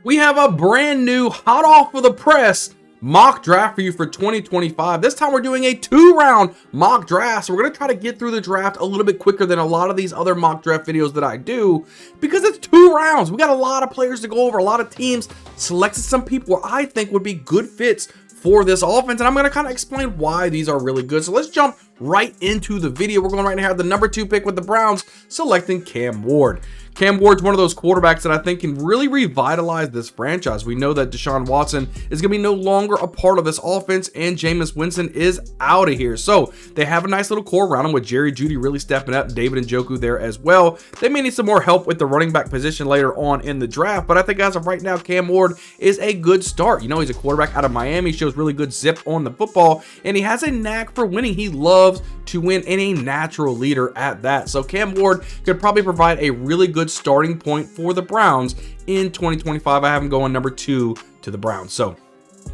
we have a brand new hot off of the press mock draft for you for 2025. This time we're doing a 2-round mock draft. So we're going to try to get through the draft a little bit quicker than a lot of these other mock draft videos that I do, because it's 2 rounds. We got a lot of players to go over, a lot of teams, selected some people where I think would be good fits for this offense, and I'm going to kind of explain why these are really good. So let's jump right into the video. We're going right now to have the number 2 pick with the Browns, selecting Cam Ward. Cam Ward's one of those quarterbacks that I think can really revitalize this franchise. We know that Deshaun Watson is going to be no longer a part of this offense, and Jameis Winston is out of here. So they have a nice little core around him with Jerry Jeudy really stepping up, David Njoku there as well. They may need some more help with the running back position later on in the draft, but I think as of right now, Cam Ward is a good start. You know, he's a quarterback out of Miami, shows really good zip on the football, and he has a knack for winning. He loves to win, and a natural leader at that. So Cam Ward could probably provide a really good starting point for the Browns in 2025. I have him going number 2 to the Browns. So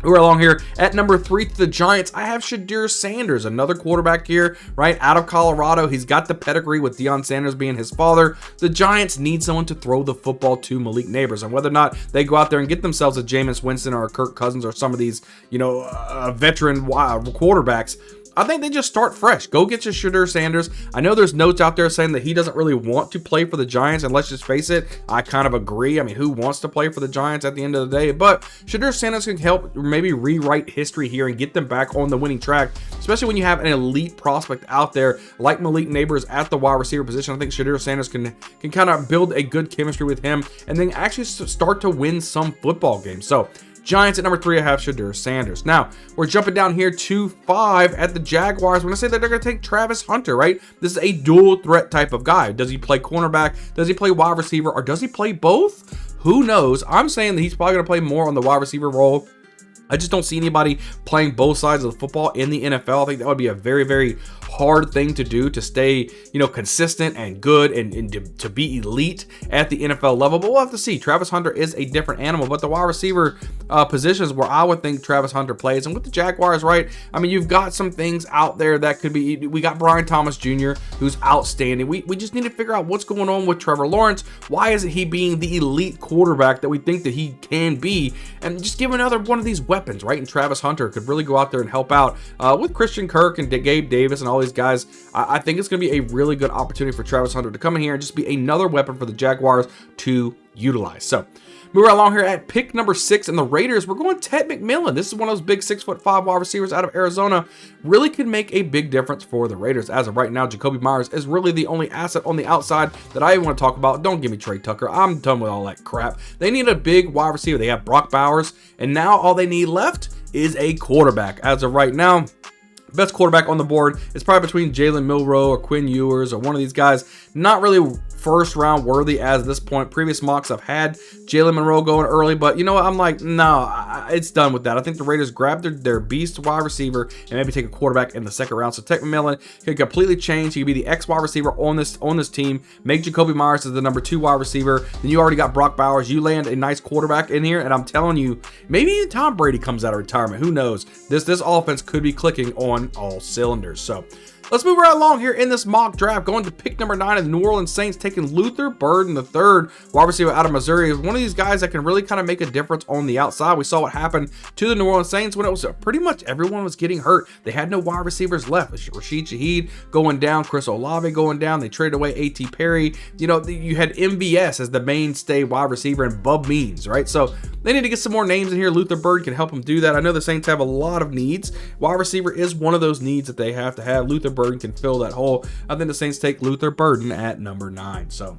we're along here at number 3 to the Giants. I have Shedeur Sanders, another quarterback here, right out of Colorado. He's got the pedigree with Deion Sanders being his father. The Giants need someone to throw the football to Malik Neighbors, and whether or not they go out there and get themselves a Jameis Winston or a Kirk Cousins or some of these, you know, veteran quarterbacks, I think they just start fresh. Go get your Shedeur Sanders. I know there's notes out there saying that he doesn't really want to play for the Giants, and let's just face it, I kind of agree. I mean, who wants to play for the Giants at the end of the day? But Shedeur Sanders can help maybe rewrite history here and get them back on the winning track, especially when you have an elite prospect out there like Malik Neighbors at the wide receiver position. I think Shedeur Sanders can kind of build a good chemistry with him and then actually start to win some football games. So Giants at number 3, I have Shedeur Sanders. Now, we're jumping down here to 5 at the Jaguars. We're going to say that they're going to take Travis Hunter, right? This is a dual threat type of guy. Does he play cornerback? Does he play wide receiver? Or does he play both? Who knows? I'm saying that he's probably going to play more on the wide receiver role. I just don't see anybody playing both sides of the football in the NFL. I think that would be a very, very hard thing to do, to stay, you know, consistent and good and to be elite at the NFL level. But we'll have to see. Travis Hunter is a different animal, but the wide receiver positions where I would think Travis Hunter plays. And with the Jaguars, right, I mean, you've got some things out there that could be, we got Brian Thomas Jr., who's outstanding. We just need to figure out what's going on with Trevor Lawrence. Why isn't he being the elite quarterback that we think that he can be? And just give another one of these weapons, right? And Travis Hunter could really go out there and help out with Christian Kirk and Gabe Davis and all these guys. I think it's going to be a really good opportunity for Travis Hunter to come in here and just be another weapon for the Jaguars to utilize. So moving along here at pick number 6 in the Raiders, we're going Ted McMillan. This is one of those big 6'5" wide receivers out of Arizona. Really could make a big difference for the Raiders. As of right now, Jacoby Myers is really the only asset on the outside that I want to talk about. Don't give me Trey Tucker. I'm done with all that crap. They need a big wide receiver. They have Brock Bowers, and now all they need left is a quarterback. As of right now, best quarterback on the board is probably between Jalen Milroe or Quinn Ewers or one of these guys. Not really first round worthy as this point. Previous mocks I've had Jalen Monroe going early, but you know what? I'm like, no, it's done with that. I think the Raiders grab their beast wide receiver and maybe take a quarterback in the second round. So Ted McMillan could completely change. He could be the X wide receiver on this team. Make Jacoby Myers as the number 2 wide receiver. Then you already got Brock Bowers. You land a nice quarterback in here, and I'm telling you, maybe even Tom Brady comes out of retirement. Who knows? This offense could be clicking on all cylinders. So let's move right along here in this mock draft. Going to pick number 9 of the New Orleans Saints, taking Luther Burden III, wide receiver out of Missouri. Is one of these guys that can really kind of make a difference on the outside. We saw what happened to the New Orleans Saints when it was pretty much everyone was getting hurt. They had no wide receivers left. Rashid Shaheed going down, Chris Olave going down. They traded away A.T. Perry. You know, you had MVS as the mainstay wide receiver and Bub Means, right? So they need to get some more names in here. Luther Burden can help them do that. I know the Saints have a lot of needs. Wide receiver is one of those needs that they have to have. Luther Burden can fill that hole. I think the Saints take Luther Burden at number 9. So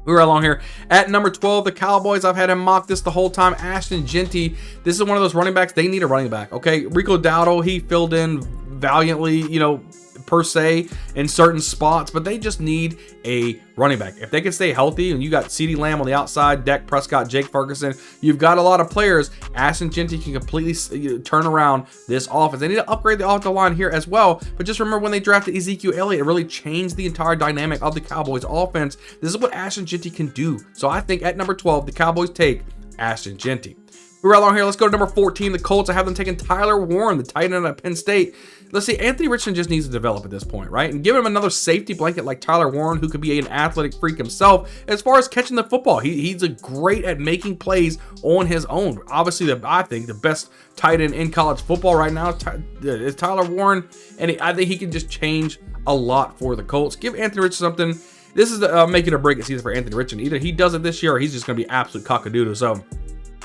we're along here at number 12, the Cowboys. I've had him mock this the whole time. Ashton Jeanty. This is one of those running backs. They need a running back. Okay, Rico Dowdle, he filled in valiantly, you know, per se in certain spots, but they just need a running back. If they can stay healthy, and you got CeeDee Lamb on the outside, Dak Prescott, Jake Ferguson, you've got a lot of players. Ashton Jeanty can completely turn around this offense. They need to upgrade the offensive line here as well, but just remember when they drafted Ezekiel Elliott, it really changed the entire dynamic of the Cowboys offense. This is what Ashton Jeanty can do. So I think at number 12, the Cowboys take Ashton Jeanty. We're along here. Let's go to number 14, the Colts. I have them taking Tyler Warren, the tight end at Penn State. Let's see, Anthony Richardson just needs to develop at this point, right? And give him another safety blanket like Tyler Warren, who could be an athletic freak himself as far as catching the football. He's a great at making plays on his own. Obviously, I think the best tight end in college football right now is Tyler Warren, and I think he can just change a lot for the Colts. Give Anthony Richardson something. This is the make it or break it season for Anthony Richardson. Either he does it this year or he's just going to be absolute cockadoodle. So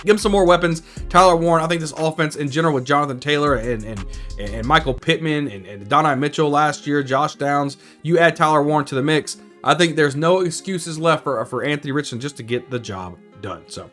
give him some more weapons. Tyler Warren, I think this offense in general with Jonathan Taylor and Michael Pittman and Donnie Mitchell last year, Josh Downs, you add Tyler Warren to the mix, I think there's no excuses left for Anthony Richardson just to get the job done. So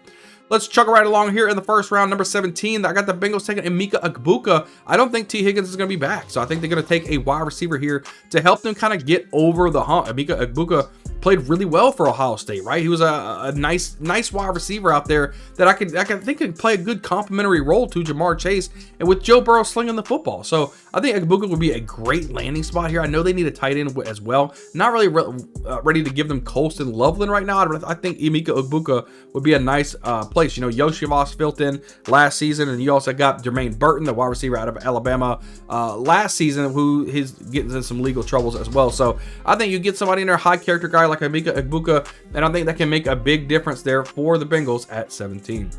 let's chug right along here in the first round. Number 17, I got the Bengals taking Emeka Egbuka. I don't think T. Higgins is going to be back, so I think they're going to take a wide receiver here to help them kind of get over the hump. Emeka Egbuka played really well for Ohio State, right? He was a nice wide receiver out there that I think could play a good complementary role to Jamar Chase and with Joe Burrow slinging the football. So I think Egbuka would be a great landing spot here. I know they need a tight end as well. Not really ready to give them Colston Loveland right now. I think Emeka Egbuka would be a nice place. You know, Yoshi Voss filled in last season, and you also got Jermaine Burton, the wide receiver out of Alabama last season, who is getting in some legal troubles as well. So I think you get somebody in there, high character guy like Emeka Egbuka, and I think that can make a big difference there for the Bengals at 17.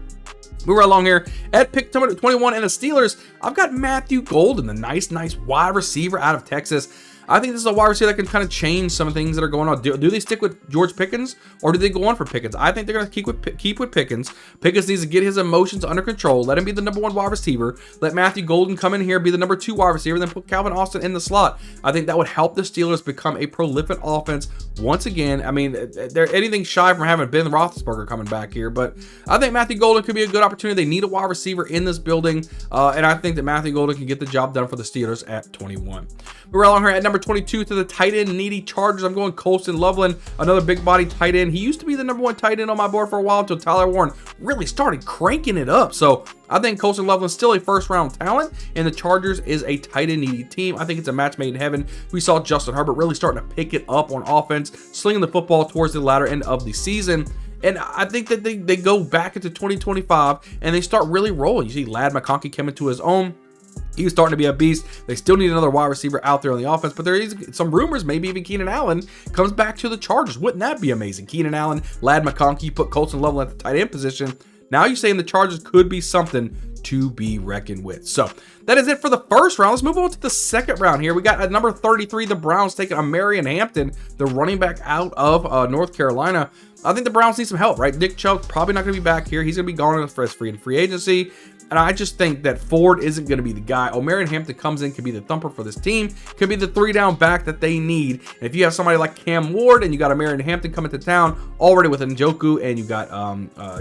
Move right along here at pick 21 and the Steelers. I've got Matthew Golden, the nice wide receiver out of Texas. I think this is a wide receiver that can kind of change some things that are going on. Do they stick with George Pickens or do they go on for Pickens? I think they're going to keep with Pickens. Pickens needs to get his emotions under control. Let him be the number 1 wide receiver. Let Matthew Golden come in here, be the number 2 wide receiver, then put Calvin Austin in the slot. I think that would help the Steelers become a prolific offense once again. I mean, they're anything shy from having Ben Roethlisberger coming back here, but I think Matthew Golden could be a good opportunity. They need a wide receiver in this building, and I think that Matthew Golden can get the job done for the Steelers at 21. We're along here at number 22 to the tight end needy Chargers. I'm going Colston Loveland, another big body tight end. He used to be the number 1 tight end on my board for a while until Tyler Warren really started cranking it up. So I think Colston Loveland's still a first round talent, and the Chargers is a tight end needy team. I think it's a match made in heaven. We saw Justin Herbert really starting to pick it up on offense, slinging the football towards the latter end of the season. And I think that they go back into 2025 and they start really rolling. You see Ladd McConkey coming to his own. He's starting to be a beast. They still need another wide receiver out there on the offense, but there is some rumors, maybe even Keenan Allen comes back to the Chargers. Wouldn't that be amazing? Keenan Allen, Ladd McConkey, put Colston Loveland at the tight end position. Now you're saying the Chargers could be something to be reckoned with. So that is it for the first round. Let's move on to the second round here. We got at number 33, the Browns taking Marion Hampton, the running back out of North Carolina. I think the Browns need some help, right? Nick Chubb's probably not going to be back here. He's going to be gone for free agency. And I just think that Ford isn't going to be the guy. Marion Hampton comes in, can be the thumper for this team, can be the 3-down back that they need. And if you have somebody like Cam Ward and you got a Marion Hampton coming to town already with Njoku and you got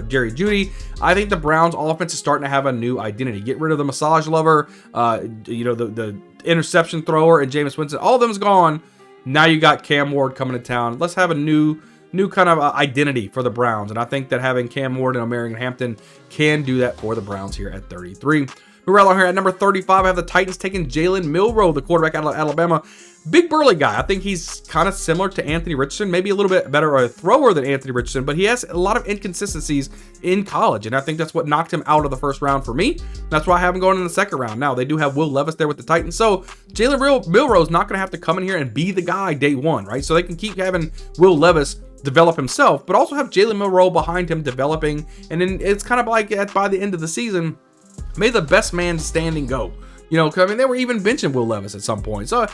Jerry Jeudy, I think the Browns offense is starting to have a new identity. Get rid of the massage lover, the interception thrower and Jameis Winston. All of them is gone. Now you got Cam Ward coming to town. Let's have a new kind of identity for the Browns. And I think that having Cam Ward and Marion Hampton can do that for the Browns here at 33. We're along here at number 35. I have the Titans taking Jalen Milroe, the quarterback out of Alabama. Big burly guy. I think he's kind of similar to Anthony Richardson, maybe a little bit better a thrower than Anthony Richardson, but he has a lot of inconsistencies in college, and I think that's what knocked him out of the first round for me. That's why I have him going in the second round. Now, they do have Will Levis there with the Titans, so Jalen Milroe is not going to have to come in here and be the guy day one, right? So they can keep having Will Levis develop himself, but also have Jalen Milroe behind him developing, and then it's kind of like by the end of the season, may the best man standing go. You know, I mean, they were even benching Will Levis at some point, so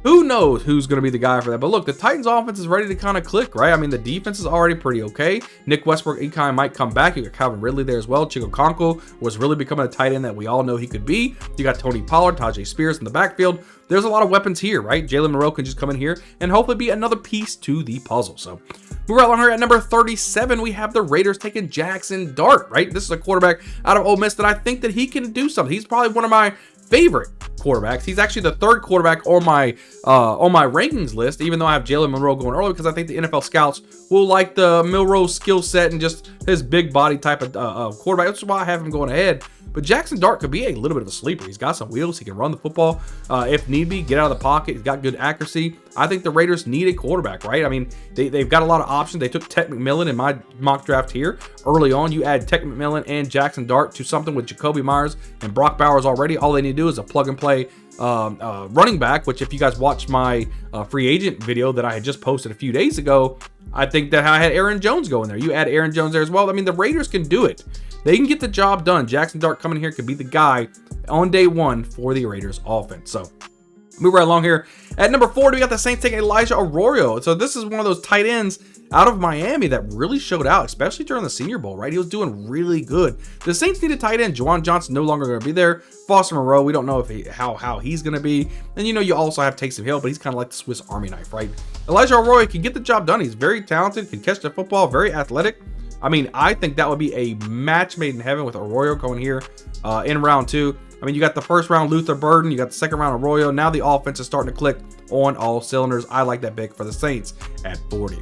who knows who's going to be the guy for that. But look, the Titans offense is ready to kind of click, right? I mean, the defense is already pretty okay. Nick Westbrook might come back. You got Calvin Ridley there as well. Chico Conco was really becoming a tight end that we all know he could be. You got Tony Pollard, Tajay Spears in the backfield. There's a lot of weapons here, right? Jalen Milroe can just come in here and hopefully be another piece to the puzzle. So we're along here at number 37. We have the Raiders taking Jackson Dart, right? This is a quarterback out of Ole Miss that I think that he can do something. He's probably one of my favorite quarterbacks. He's actually the third quarterback on my rankings list, even though I have Jalen Milroe going early, because I think the NFL scouts will like the Milroe skill set and just his big body type of quarterback. That's why I have him going ahead. But Jackson Dart could be a little bit of a sleeper. He's got some wheels. He can run the football if need be, get out of the pocket. He's got good accuracy. I think the Raiders need a quarterback, right? I mean, they've got a lot of options. They took Tech McMillan in my mock draft here early on. You add Tech McMillan and Jackson Dart to something with Jacoby Myers and Brock Bowers already. All they need to do is a plug and play running back, which if you guys watched my free agent video that I had just posted a few days ago, I think that I had Aaron Jones go in there. You add Aaron Jones there as well. I mean, the Raiders can do it. They can get the job done. Jackson Dart coming here could be the guy on day one for the Raiders offense. So move right along here. At number 4, we got the Saints taking Elijah Arroyo. So this is one of those tight ends out of Miami that really showed out, especially during the Senior Bowl, right? He was doing really good. The Saints need a tight end. Juwan Johnson no longer going to be there. Foster Moreau, we don't know if how he's going to be. And you also have Taysom Hill, but he's kind of like the Swiss Army knife, right? Elijah Arroyo can get the job done. He's very talented, can catch the football, very athletic. I mean, I think that would be a match made in heaven with Arroyo going here in round 2. I mean, you got the first round Luther Burden, you got the second round Arroyo. Now the offense is starting to click on all cylinders. I like that pick for the Saints at 40.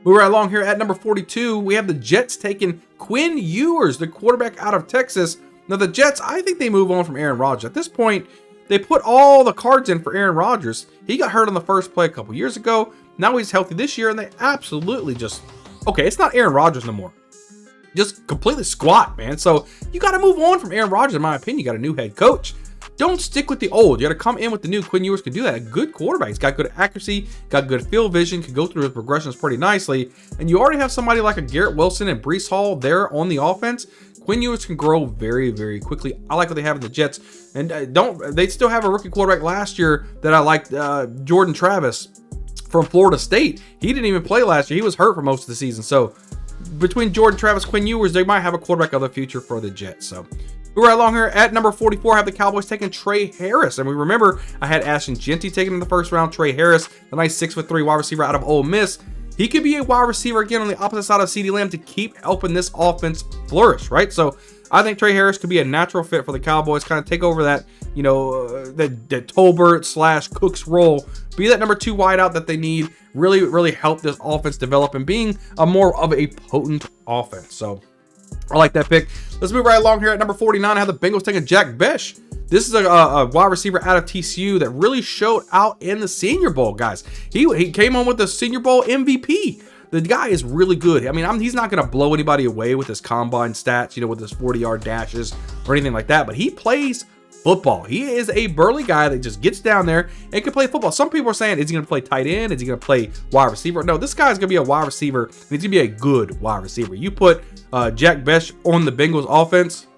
Moving right along here at number 42, we have the Jets taking Quinn Ewers, the quarterback out of Texas. Now the Jets, I think they move on from Aaron Rodgers. At this point, they put all the cards in for Aaron Rodgers. He got hurt on the first play a couple years ago. Now he's healthy this year, and they absolutely just, okay, it's not Aaron Rodgers no more. Just completely squat, man. So you got to move on from Aaron Rodgers, in my opinion. You got a new head coach. Don't stick with the old. You got to come in with the new. Quinn Ewers can do that. A good quarterback. He's got good accuracy, got good field vision, can go through his progressions pretty nicely. And you already have somebody like a Garrett Wilson and Breece Hall there on the offense. Quinn Ewers can grow very, very quickly. I like what they have in the Jets. And they still have a rookie quarterback last year that I liked, Jordan Travis from Florida State. He didn't even play last year. He was hurt for most of the season. So between Jordan Travis, Quinn Ewers, they might have a quarterback of the future for the Jets. So we're right along here at number 44. I have the Cowboys taking Trey Harris. And we remember I had Ashton Jeanty taken in the first round. Trey Harris, the nice 6'3" wide receiver out of Ole Miss. He could be a wide receiver again on the opposite side of CeeDee Lamb to keep helping this offense flourish, right? So I think Trey Harris could be a natural fit for the Cowboys, kind of take over that, the Tolbert / Cook's role, be that number 2 wideout that they need, really, really help this offense develop and being a more of a potent offense. So I like that pick. Let's move right along here at number 49. I have the Bengals taking Jack Besh. This is a wide receiver out of TCU that really showed out in the Senior Bowl, guys. He came on with the Senior Bowl MVP. The guy is really good. I mean, he's not going to blow anybody away with his combine stats, with his 40-yard dashes or anything like that, but he plays football. He is a burly guy that just gets down there and can play football. Some people are saying, is he going to play tight end? Is he going to play wide receiver? No, this guy's going to be a wide receiver, and he's going to be a good wide receiver. You put Jack Besh on the Bengals offense,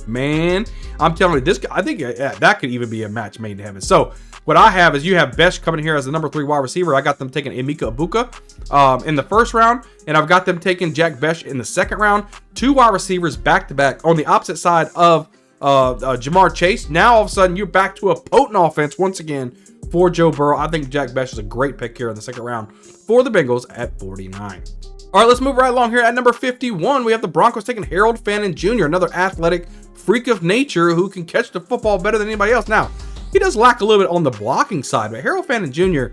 man, I'm telling you, this guy, I think that could even be a match made in heaven. So what I have is you have Besh coming here as the number 3 wide receiver. I got them taking Emeka Egbuka in the first round, and I've got them taking Jack Besh in the second round. 2 wide receivers back-to-back on the opposite side of Jamar Chase. Now all of a sudden you're back to a potent offense once again for Joe Burrow. I think Jack Besh is a great pick here in the second round for the Bengals at 49. All right, let's move right along here. At number 51, we have the Broncos taking Harold Fannin Jr., another athletic freak of nature who can catch the football better than anybody else. Now, he does lack a little bit on the blocking side, but Harold Fannin Jr.,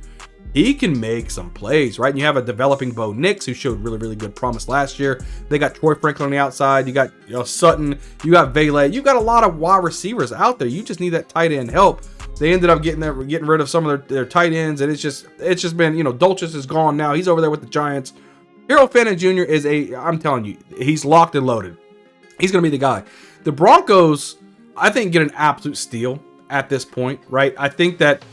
he can make some plays, right? And you have a developing Bo Nix who showed really, really good promise last year. They got Troy Franklin on the outside. You got Sutton. You got Vele. You got a lot of wide receivers out there. You just need that tight end help. They ended up getting rid of some of their tight ends, and it's just been, Dulcich is gone now. He's over there with the Giants. Harold Fannin Jr. is I'm telling you, he's locked and loaded. He's going to be the guy. The Broncos, I think, get an absolute steal at this point, right? I think that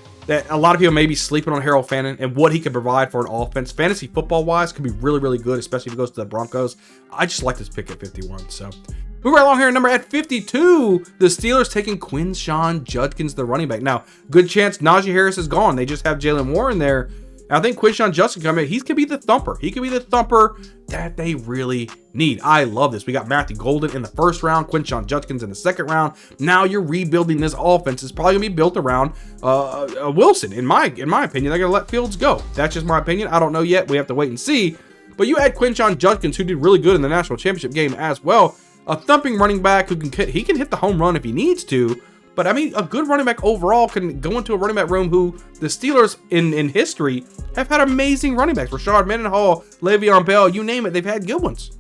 a lot of people may be sleeping on Harold Fannin and what he can provide for an offense. Fantasy football-wise, could be really, really good, especially if he goes to the Broncos. I just like this pick at 51, so. Moving right along here, number at 52, the Steelers taking Quinshon Judkins, the running back. Now, good chance Najee Harris is gone. They just have Jalen Warren there. I think Quinshon Judkins coming in, he could be the thumper. He could be the thumper that they really need. I love this. We got Matthew Golden in the first round, Quinshon Judkins in the second round. Now you're rebuilding this offense. It's probably gonna be built around Wilson. In my opinion, they're gonna let Fields go. That's just my opinion. I don't know yet. We have to wait and see. But you add Quinshon Judkins, who did really good in the national championship game as well. A thumping running back who can hit the home run if he needs to. But I mean, a good running back overall can go into a running back room who the Steelers in history have had amazing running backs. Rashard Mendenhall, Le'Veon Bell, you name it, they've had good ones,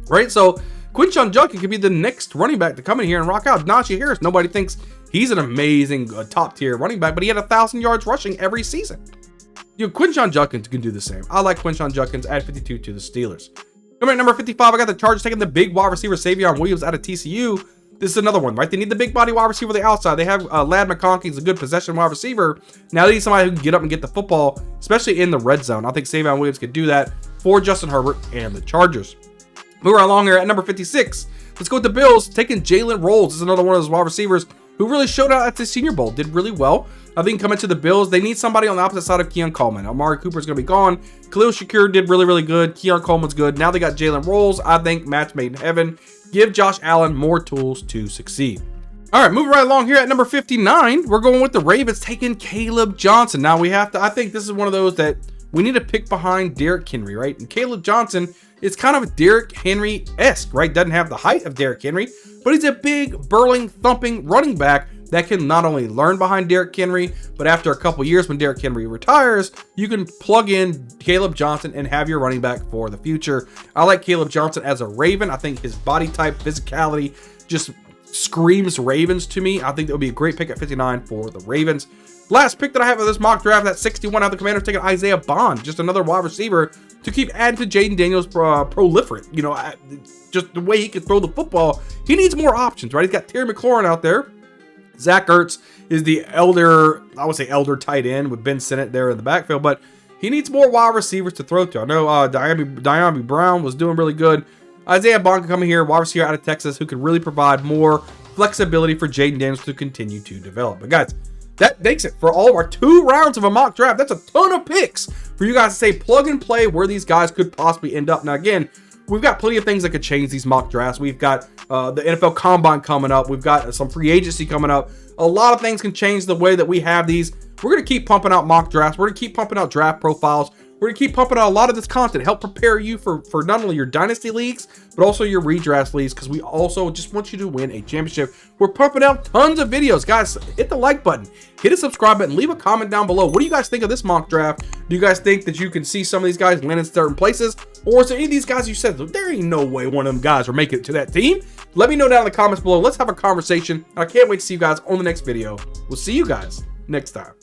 right? So Quinshon Judkins could be the next running back to come in here and rock out. Najee Harris, nobody thinks he's an amazing top tier running back, but he had 1,000 yards rushing every season. Quinshon Judkins can do the same. I like Quinshon Judkins at 52 to the Steelers. Coming at number 55, I got the Chargers taking the big wide receiver Savion Williams out of TCU. This is another one, right? They need the big body wide receiver on the outside. They have Ladd McConkey's a good possession wide receiver. Now they need somebody who can get up and get the football, especially in the red zone. I think Savion Williams could do that for Justin Herbert and the Chargers. Moving right along here at number 56. Let's go with the Bills, taking Jalen Rolls. This is another one of those wide receivers who really showed out at the Senior Bowl, did really well. I think coming to the Bills, they need somebody on the opposite side of Keon Coleman. Amari Cooper's going to be gone. Khalil Shakir did really, really good. Keon Coleman's good. Now they got Jalen Rolls. I think match made in heaven. Give Josh Allen more tools to succeed. All right, moving right along here at number 59, we're going with the Ravens taking Caleb Johnson. Now we have to, I think this is one of those that we need to pick behind Derrick Henry, right? And Caleb Johnson is kind of Derrick Henry-esque, right? Doesn't have the height of Derrick Henry, but he's a big, burling, thumping running back that can not only learn behind Derrick Henry, but after a couple years when Derrick Henry retires, you can plug in Caleb Johnson and have your running back for the future. I like Caleb Johnson as a Raven. I think his body type, physicality just screams Ravens to me. I think that would be a great pick at 59 for the Ravens. Last pick that I have of this mock draft, that 61 out of the Commanders taking Isaiah Bond, just another wide receiver to keep adding to Jaden Daniels' proliferate. You know, just the way he can throw the football. He needs more options, right? He's got Terry McLaurin out there. Zach Ertz is the elder tight end with Ben Sinnott there in the backfield, but he needs more wide receivers to throw to. I know Diami Brown was doing really good. Isaiah Bond can come in here, wide receiver out of Texas, who can really provide more flexibility for Jaden Daniels to continue to develop. But guys, that makes it for all of our 2 rounds of a mock draft. That's a ton of picks for you guys to say plug and play where these guys could possibly end up. Now again, we've got plenty of things that could change these mock drafts. We've got the NFL Combine coming up. We've got some free agency coming up. A lot of things can change the way that we have these. We're going to keep pumping out mock drafts. We're going to keep pumping out draft profiles. We're going to keep pumping out a lot of this content, help prepare you for not only your dynasty leagues, but also your redraft leagues, because we also just want you to win a championship. We're pumping out tons of videos. Guys, hit the like button, hit a subscribe button, leave a comment down below. What do you guys think of this mock draft? Do you guys think that you can see some of these guys land in certain places? Or is there any of these guys you said, there ain't no way one of them guys are making it to that team? Let me know down in the comments below. Let's have a conversation. I can't wait to see you guys on the next video. We'll see you guys next time.